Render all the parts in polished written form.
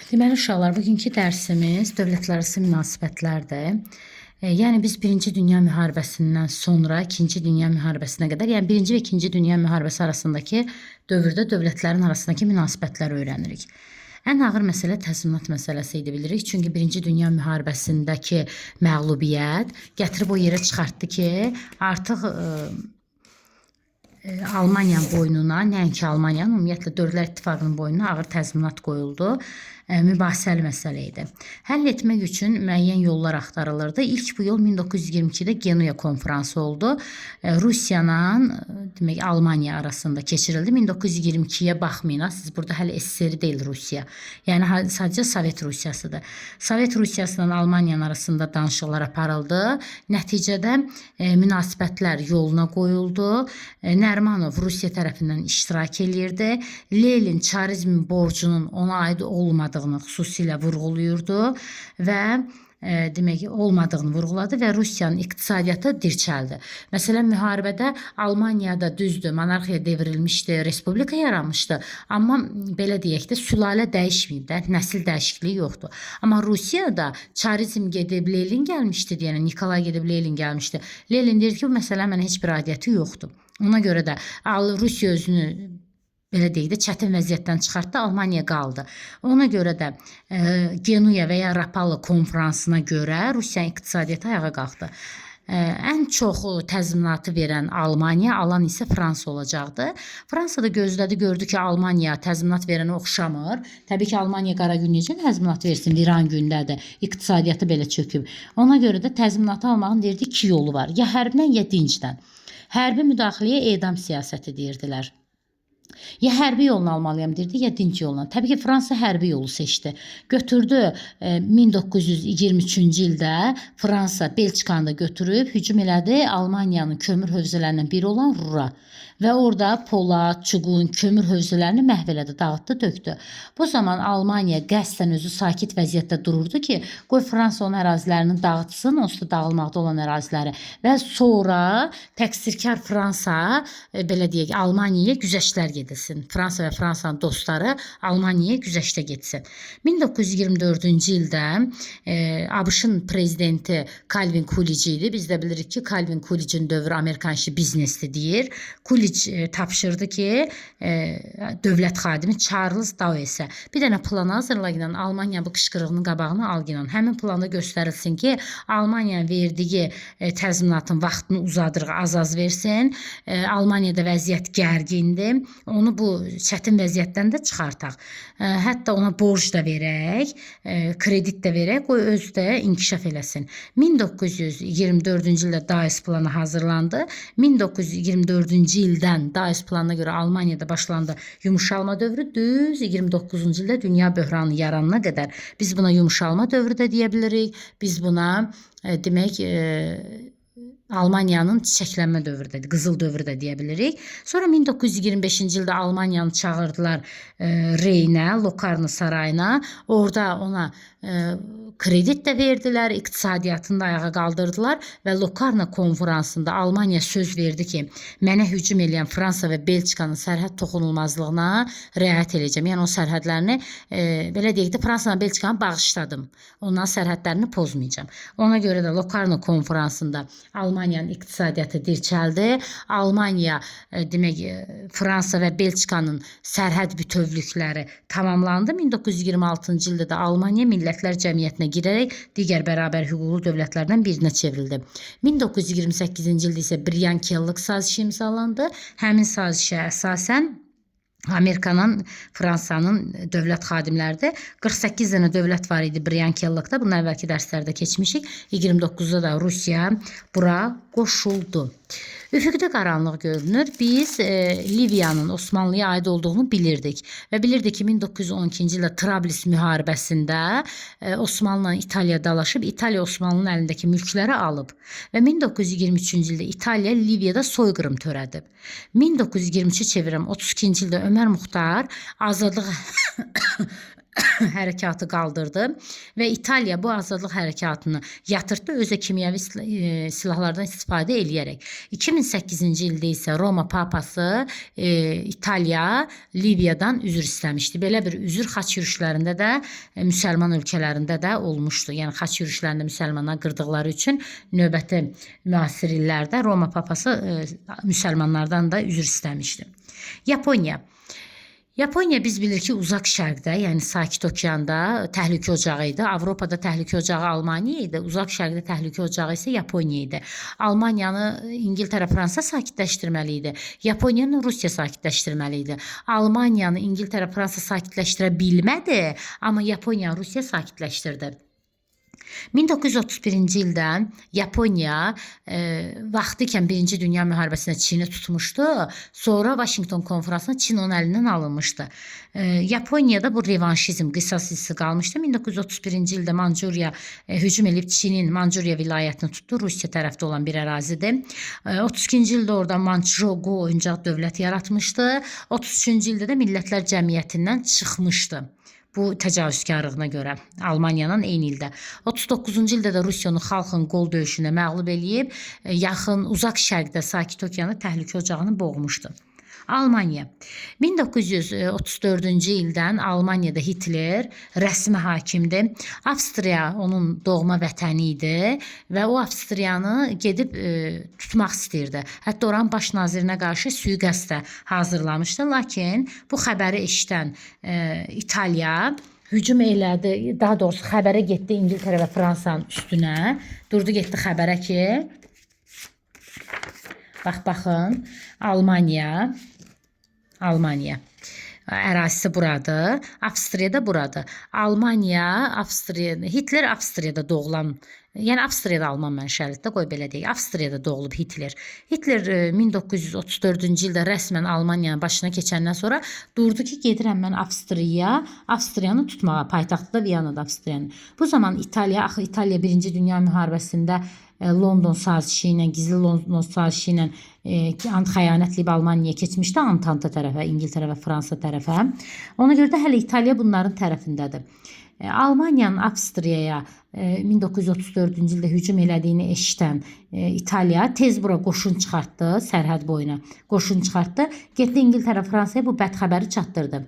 Deməli uşaqlar, bugünkü dərsimiz dövlətlərarası münasibətlərdir. Yəni biz 1-ci Dünya müharibəsindən sonra 2-ci Dünya müharibəsinə qədər, yəni 1-ci və 2-ci Dünya müharibəsi arasındakı dövrdə dövlətlərin arasındakı münasibətləri öyrənirik. Ən ağır məsələ təzminat məsələsi idi bilirik. Çünki 1-ci Dünya müharibəsindəki məğlubiyyət gətirib o yerə çıxartdı ki, artıq Almaniyanın boynuna, nəinki Almaniyanın, ümumiyyətlə Dövlətlər İttifaqının boynuna ağır təzminat qoyuldu. Mübahisəli məsələ idi. Həll etmək üçün müəyyən yollar axtarılırdı. İlk bu yol 1922-də Genuya konfransı oldu. Rusiyanın, demək Almaniya arasında keçirildi. 1922-yə baxmayın, siz burada hələ SSR deyil Rusiya. Yəni sadəcə Sovet Rusiyasıdır. Sovet Rusiyasının Almaniyanın arasında danışıqlar aparıldı. Nəticədə münasibətlər yoluna qoyuldu. Nərimanov Rusiya tərəfindən iştirak eləyirdi. Lenin çarizmin borcunun ona aid olmadığını xüsusilə vurğulayırdı və demək olmadığını vurğuladı və Rusiyanın iqtisadiyyatı dirçəldi. Məsələn, müharibədə Almaniyada düzdür, monarxiya devrilmişdi, respublika yaranmışdı. Amma belə deyək də, sülalə dəyişməyib də, nəsil dəyişikliyi yoxdur. Amma Rusiyada çarizm gedib, Lenin gəlmişdi deyənə, Nikolay gedib, Lenin gəlmişdi. Lenin deyir ki, bu məsələ mənə heç bir aidiyyəti yoxdur. Ona görə də Rusiya özünü belə deyək də, çətin vəziyyətdən çıxartdı, Almaniya qaldı. Ona görə də Genuya və ya Rapallı konfransına görə Rusiyanın iqtisadiyyatı ayağa qalxdı. Ən çox təzminatı verən Almaniya, alan isə Fransa olacaqdı. Fransa da gözlədi, gördü ki, Almaniya təzminat verənə oxşamır. Təbii ki, Almaniya qara gün necə təzminat versin, viran gündədir, iqtisadiyyatı belə çöküb. Ona görə də təzminatı almağın deyirdi, iki yolu var, ya hərbdən, ya dincdən. Hərbi müdaxiləyə edam siyasəti deyirdilər. Ya hərbi yolunu almalıyam deyirdi, ya dinc yolunu. Təbii ki, Fransa hərbi yolu seçdi. Götürdü 1923-cü ildə Fransa Belçikanı da götürüb hücum elədi Almaniyanın kömür hövzələrindən biri olan Rura. Və orada polad, çuqun, kömür hövzələrini məhv elədi, dağıtdı, döktü. Bu zaman Almaniya qəsdən özü sakit vəziyyətdə dururdu ki, qoy Fransa onun ərazilərini dağıtsın, onsuz da dağılmaqda olan əraziləri. Və sonra təqsirkar Fransa, belə deyək, Almaniyaya güzəştlər gedilsin. Fransa və Fransanın dostları Almaniyaya güzəştə getsin. 1924-cü ildə ABŞ-ın prezidenti Calvin Coolidge idi. Biz də bilirik ki, Calvin Coolidge'in dövrü Amerikan işi biznesli deyir. Coolidge tapşırdı ki, dövlət xadimi Charles Dawes'ə bir dənə plan hazırlayın, Almaniya bu qışqırığının qabağını algınan. Həmin planda göstərilsin ki, Almaniyanın verdiyi təzminatın vaxtını uzadırıq, az versin. Almaniyada vəziyyət gərgindir. Onu bu çətin vəziyyətdən də çıxartaq. Hətta ona borc da verək, kredit də verək, qoy özü də inkişaf eləsin. 1924-cü ildə Dawes planı hazırlandı. 1924-cü ildən Dawes planına görə Almaniyada başlandı yumuşalma dövrü. Düz 29-cu ildə dünya böhranı yaranana qədər biz buna yumuşalma dövrü də deyə bilirik. Biz buna demək Almaniyanın çiçəklənmə dövrüdədir, qızıl dövrü də deyə bilirik. Sonra 1925-ci ildə Almaniyanı çağırdılar Reynə, Lokarno sarayına. Orada ona kredit də verdilər, iqtisadiyyatını da ayağa qaldırdılar və Lokarno konferansında Almaniya söz verdi ki, mənə hücum edən Fransa və Belçikanın sərhəd toxunulmazlığına riayət edəcəm. Yəni o sərhədlərini, belə deyək də, Fransa və Belçikanı bağışladım. Onların sərhədlərini pozmayacağım. Ona görə də Lokarno konferansında Almaniyanın iqtisadiyyatı dirçəldi. Almaniya, demək, Fransa və Belçikanın sərhəd bütövlükləri tamamlandı. 1926-cı ildə də Almaniya Millətlər Cəmiyyətinə girərək digər bərabər hüquqlu dövlətlərdən birinə çevrildi. 1928-ci ildə isə Briyan-Kellogg sazişi imzalandı. Həmin sazişə əsasən Amerikanın, Fransanın dövlət xadimləridir. 48 dənə dövlət var idi Briyan-Kelloggda. Bunu əvvəlki dərslərdə keçmişik. 29-da da Rusiya bura qoşuldu. Üfüqdə qaranlıq görünür. Biz Liviyanın Osmanlıya aid olduğunu bilirdik. Və bilirdik ki, 1912-ci ildə Trablis müharibəsində Osmanlı İtaliya dalaşıb, İtaliya Osmanlının əlindəki mülkləri alıb. Və 1923-cü ildə İtaliya Liviyada soyqırım törədib. 1923-cü çevirəm 32-ci ildə Ömər Muxtar azadlıq hərəkatı qaldırdı və İtaliya bu azadlıq hərəkatını yatırtdı özə kimyəvi silahlardan istifadə eləyərək. 2008-ci ildə isə Roma papası İtaliya Liviyadan üzr istəmişdi. Belə bir üzr xaç yürüşlərində də müsəlman ölkələrində də olmuşdu. Yəni xaç yürüşlərində müsəlmanlar qırdıqları üçün növbəti müasir illərdə Roma papası müsəlmanlardan da üzr istəmişdi. Yaponiya. Yaponiya biz bilir ki uzaq şərqdə, yəni Sakit Okeanda təhlükə ocağı idi. Avropada təhlükə ocağı Almaniya idi. Uzaq şərqdə təhlükə ocağı isə Yaponiya idi. Almaniyanı İngiltərə, Fransa sakitləşdirməli idi. Yaponiyanı Rusiya sakitləşdirməli idi. Almaniyanı İngiltərə, Fransa sakitləşdirə bilmədi, amma Yaponiya, Rusiya sakitləşdirdi. 1931-ci ildə Yaponiya vaxtıkən 1-ci Dünya müharibəsində Çini tutmuşdu. Sonra Washington konferansında Çin onun əlindən alınmışdı. Yaponiyada bu revanşizm, qisas hissi qalmışdı. 1931-ci ildə Mancuriya hücum edib Çinin Mancuriya vilayətini tutdu. Rusiya tərəfdə olan bir ərazidir. 32-ci ildə orada Manchukuo oyuncaq dövlət yaratmışdı. 33-cü ildə də Millətlər Cəmiyyətindən çıxmışdı. Bu təcavüzkarlığına görə Almaniyanın eyni ildə. 39-cu ildə də Rusiyanın xalqın qol döyüşünə məğlub eləyib, yaxın, uzaq şərqdə Sakit Okeanı təhlükə ocağını boğmuşdu. Almaniya. 1934-cü ildən Almaniyada Hitler rəsmi hakimdir. Avstriya onun doğma vətəni idi və o Avstriyanı gedib tutmaq istəyirdi. Hətta oranın baş nazirinə qarşı sui-qəsd hazırlamışdı. Lakin bu xəbəri eşidən İtaliya hücum elədi. Daha doğrusu xəbərə getdi İngiltərə və Fransanın üstünə. Durdu getdi xəbərə ki, baxın, Almaniya ərazisi buradır. Avstriya da buradır. Hitler Avstriyada doğulan, yəni Avstriyada Alman mənşəlidir, qoy belə deyək. Avstriyada doğulub Hitler. Hitler 1934-cü ildə rəsmən Almaniyanın başına keçəndən sonra durdu ki, gedirəm mən Avstriyanı tutmağa, paytaxtı da Viyanada Avstriyanı. Bu zaman İtaliya 1-ci Dünya müharibəsində London sazişi ilə, gizli London sazişi ilə xəyanətləyib Almaniyaya keçmişdi, Antanta tərəfə, İngiltərə və Fransa tərəfə. Ona görə də hələ İtaliya bunların tərəfindədir. Almaniyanın Avstriyaya 1934-cü ildə hücum elədiyini eşidən İtaliya tez bura qoşun çıxartdı, sərhəd boyuna qoşun çıxartdı. Getdi İngiltərə, Fransaya bu bədxəbəri çatdırdı.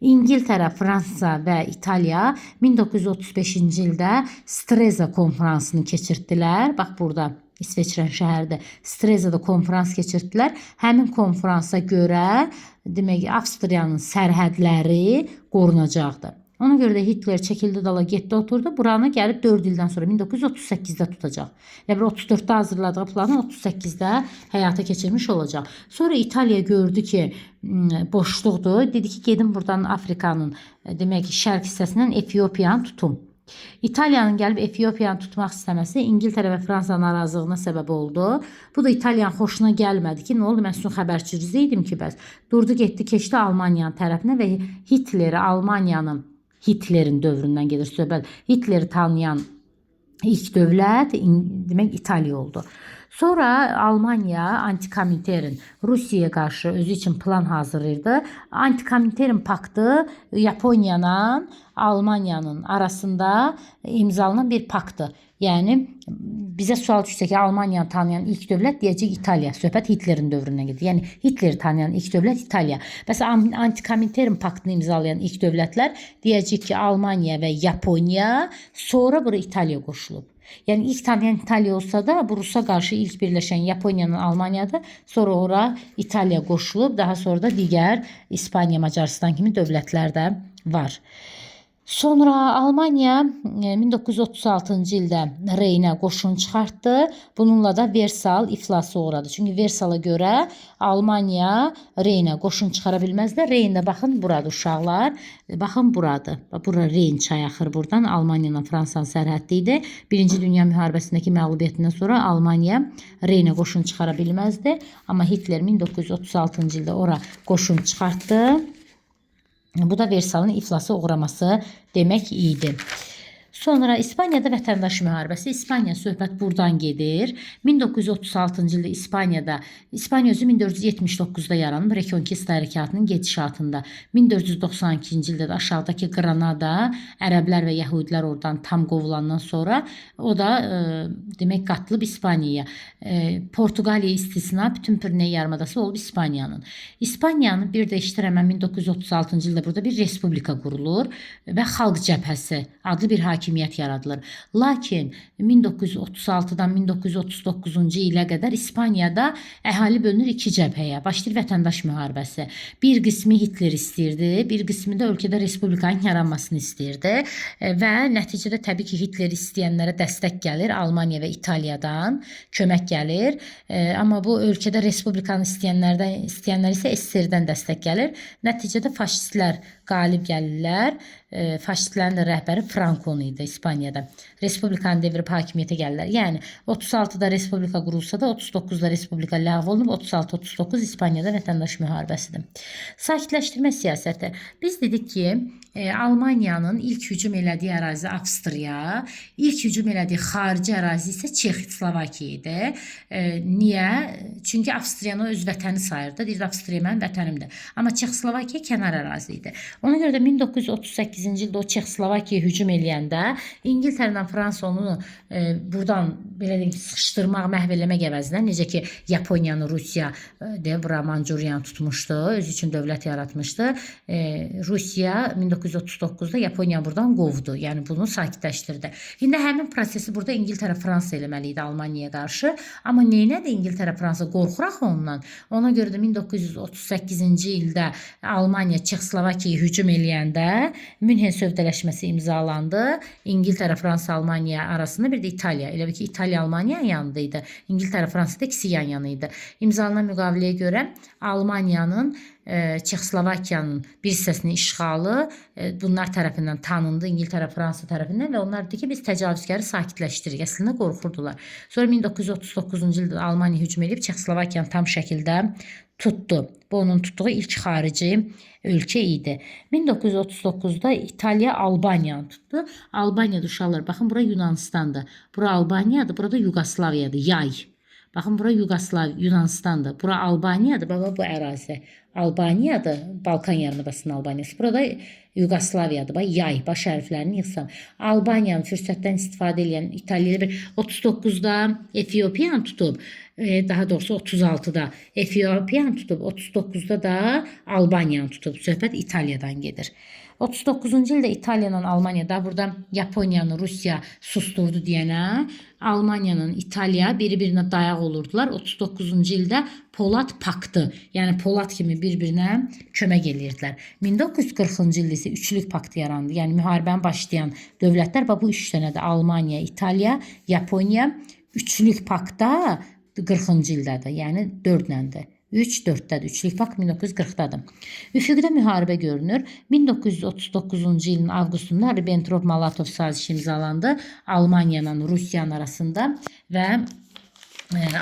İngiltərə, Fransa və İtaliya 1935-ci ildə Streza konferansını keçirdilər. Bax burada İsveçrə şəhərdə Strezada konferans keçirdilər. Həmin konferansa görə demək Avstriyanın sərhədləri qorunacaqdı. Ona görə də Hitler çəkildi dala, getdi oturdu. Buranı gəlib 4 ildən sonra 1938-də tutacaq. Yəni 34-də hazırladığı planı 38-də həyata keçirmiş olacaq. Sonra İtaliya gördü ki, boşluqdur. Dedi ki, gedin buradan Afrikanın demək şərq hissəsindən Efiopiyanı tutum. İtaliyanın gəlib Efiopiyanı tutmaq istəməsi İngiltərə və Fransa narazılığına səbəb oldu. Bu da İtaliyanın xoşuna gəlmədi ki, nə oldu, mən sizin xəbərçiniz idim ki, bəs. Durdu, getdi, keçdi Almaniyanın tərəfinə və Hitlerin dövründən gedir söhbət. Hitleri tanıyan ilk dövlət demək İtaliya oldu. Sonra Almaniya Antikomiterin Rusiyaya qarşı özü üçün plan hazırlayırdı. Antikomiterin paktı Yaponiyanın, Almaniyanın arasında imzalanan bir paktdır. Yəni bizə sual düşsə ki, Almaniyanı tanıyan ilk dövlət deyəcək İtaliya. Söhbət Hitlerin dövründən gedir. Yəni Hitleri tanıyan ilk dövlət İtaliya. Məsələn, Antikomiterin paktını imzalayan ilk dövlətlər deyəcək ki, Almaniya və Yaponiya, sonra bura İtaliya qoşulub. Yəni ilk tanıyan İtaliya olsa da bu Rusa qarşı ilk birləşən Yaponiyanın Almaniyadır. Sonra ora İtaliya qoşulub, daha sonra da digər İspaniya, Macaristan kimi dövlətlər də var. Sonra Almaniya 1936-cı ildə Reynə qoşun çıxartdı. Bununla da Versal iflasa uğradı. Çünki Versala görə Almaniya Reynə qoşun çıxara bilməzlər. Reynə baxın buradır uşaqlar. Baxın buradır. Bura Reyn çayı axır buradan. Almaniyanın Fransanın sərhəddi idi. 1-ci Dünya müharibəsindəki məğlubiyyətindən sonra Almaniya Reynə qoşun çıxara bilməzdi. Amma Hitler 1936-cı ildə ora qoşun çıxartdı. Bu da Versalın iflasa uğraması demək idi. Sonra İspaniyada vətəndaş müharibəsi. İspaniya söhbət buradan gedir. 1936-cı ildə İspaniya özü 1479-da yaranıb Reconquista hərəkatının gedişatında. 1492-ci ildə də aşağıdakı Granada ərəblər və yəhudilər oradan tam qovulandan sonra o da demək qatılıb İspaniyaya. Portuqaliya istisna bütün Pirneyi yarımadası olub İspaniyanın. İspaniyanın bir də iştirəmə 1936-cı ildə burada bir respublika qurulur və Xalq Cəbhəsi adlı bir hakimiyyət yaradılır. Lakin 1936-dan 1939-cu ilə qədər İspaniyada əhali bölünür iki cəbhəyə. Başlayır vətəndaş müharibəsi. Bir qismi Hitler istəyirdi, bir qismi də ölkədə respublikanın yaranmasını istəyirdi və nəticədə təbii ki, Hitler istəyənlərə dəstək gəlir Almaniya və İtaliyadan kömək gəlir. Amma bu ölkədə respublikanı istəyənlər isə SSR-dən dəstək gəlir. Nəticədə faşistlər qalib gəlirlər. Faşistlərin də rəhbəri Franco idi İspaniyada. Respublikanı devirib hakimiyyətə gəlirlər. Yəni 36-da respublika qurulsa da 39-da respublika ləğv olunub, 36-39 İspaniyada vətəndaş müharibəsidir. Sakitləşdirmə siyasəti. Biz dedik ki, Almaniyanın ilk hücum elədiyi ərazi Avstriya, ilk hücum elədiyi xarici ərazi isə Çexoslovakiya idi. Niyə? Çünki Avstriyanı öz vətəni sayırdı. Deyirdi, Avstriya mənim vətənimdir. Amma Çexoslovakiya kənar ərazi idi. Ona görə də 1938-ci ildə o Çexoslovakiyaya hücum eləyəndə İngiltərədən Fransa onu buradan belə deyim sıxışdırmaq, məhv eləmək əvəzinə, necə ki Yaponiyanı Rusiya bura Manchuriyanı tutmuşdu, öz üçün dövlət yaratmışdı. Rusiya 1939-da Yaponiya buradan qovdu. Yəni bunu sakitləşdirdi. İndi həmin prosesi burada İngiltərə Fransa eləməli idi Almaniyaya qarşı. Amma neynədir İngiltərə Fransa? Qorxuraq ondan. Ona görə də 1938-ci ildə Almaniya Çexoslovakiyaya hücum eləyəndə Münhen sövdələşməsi imzalandı. İngiltərə, Fransa, Almaniya arasında bir də İtaliya. Elə bir ki İtaliya Almaniya yanındaydı. İngiltərə, Fransada ikisi yan-yana idi. İmzalanan müqaviləyə görə Almaniyanın Çexoslovakiyanın bir hissəsinin işğalı bunlar tərəfindən tanındı, İngiltərə, Fransa tərəfindən və onlar dedi ki, biz təcavüzkarı sakitləşdiririk. Əslində qorxurdular. Sonra 1939-cu ildə Almaniya hücum edib Çexoslovakiyanı tam şəkildə tutdu. Bu onun tutduğu ilk xarici ölkə idi. 1939-da İtaliya Albaniyanı tutdu. Albaniyada uşaqlar, baxın bura Yunanistandır. Bura Albaniyadır, burada Yugoslaviyadır, yay. Baxın bura Yunanistandır. Bura Albaniyadır, baba bu ərazi. Albaniyadır, Balkan yarımadasının Albaniyası. Burada Yugoslaviyadır, yay, baş hərflərini yığsam. Albaniyanın fürsətdən istifadə edən İtaliya 39-da Efiopiyanı tutub, daha doğrusu 36-da Efiopiyanı tutub, 39-da da Albaniyanı tutub. Söhbət İtaliyadan gedir. 39-cu ildə İtaliyanın Almaniya da burada Yaponiyanı Rusiya susturdu deyənə Almaniyanın İtaliya bir-birinə dayaq olurdular. 39-cu ildə Polad paktı, yəni Polad kimi bir-birinə kömək edirdilər. 1940-cı ildə isə üçlük paktı yarandı. Yəni müharibəni başlayan dövlətlər bu üç dənədir. Almaniya, İtaliya, Yaponiya üçlük paktda 40-cı ildədir. Yəni 4-ləndir. 3-4-dədir. Üçlük pakt 1940-dadır. Üfüqdə müharibə görünür. 1939-cu ilin avqustunda Ribbentrop-Molotov sazişi imzalandı Almaniya ilə Rusiyanın arasında və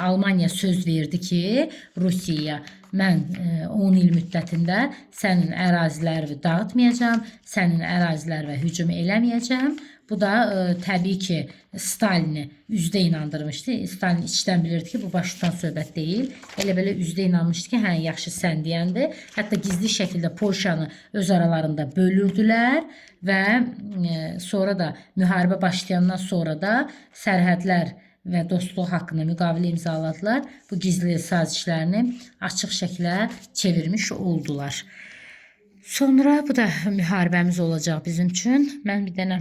Almaniya söz verdi ki, Rusiyaya mən 10 il müddətində sənin ərazilərini dağıtmayacağam, sənin ərazilərinə hücum eləməyəcəm. Bu da təbii ki, Stalini üzdə inandırmışdı. Stalin içdən bilirdi ki, bu baş tutan söhbət deyil. Elə-belə üzdə inanmışdı ki, hə, yaxşı sən deyəndi. Hətta gizli şəkildə Polşanı öz aralarında bölürdülər və sonra da müharibə başlayandan sonra da sərhədlər və dostluq haqqında müqavilə imzaladılar. Bu gizli sazişlərini açıq şəklə çevirmiş oldular. Sonra bu da müharibəmiz olacaq bizim üçün. Mən bir dənə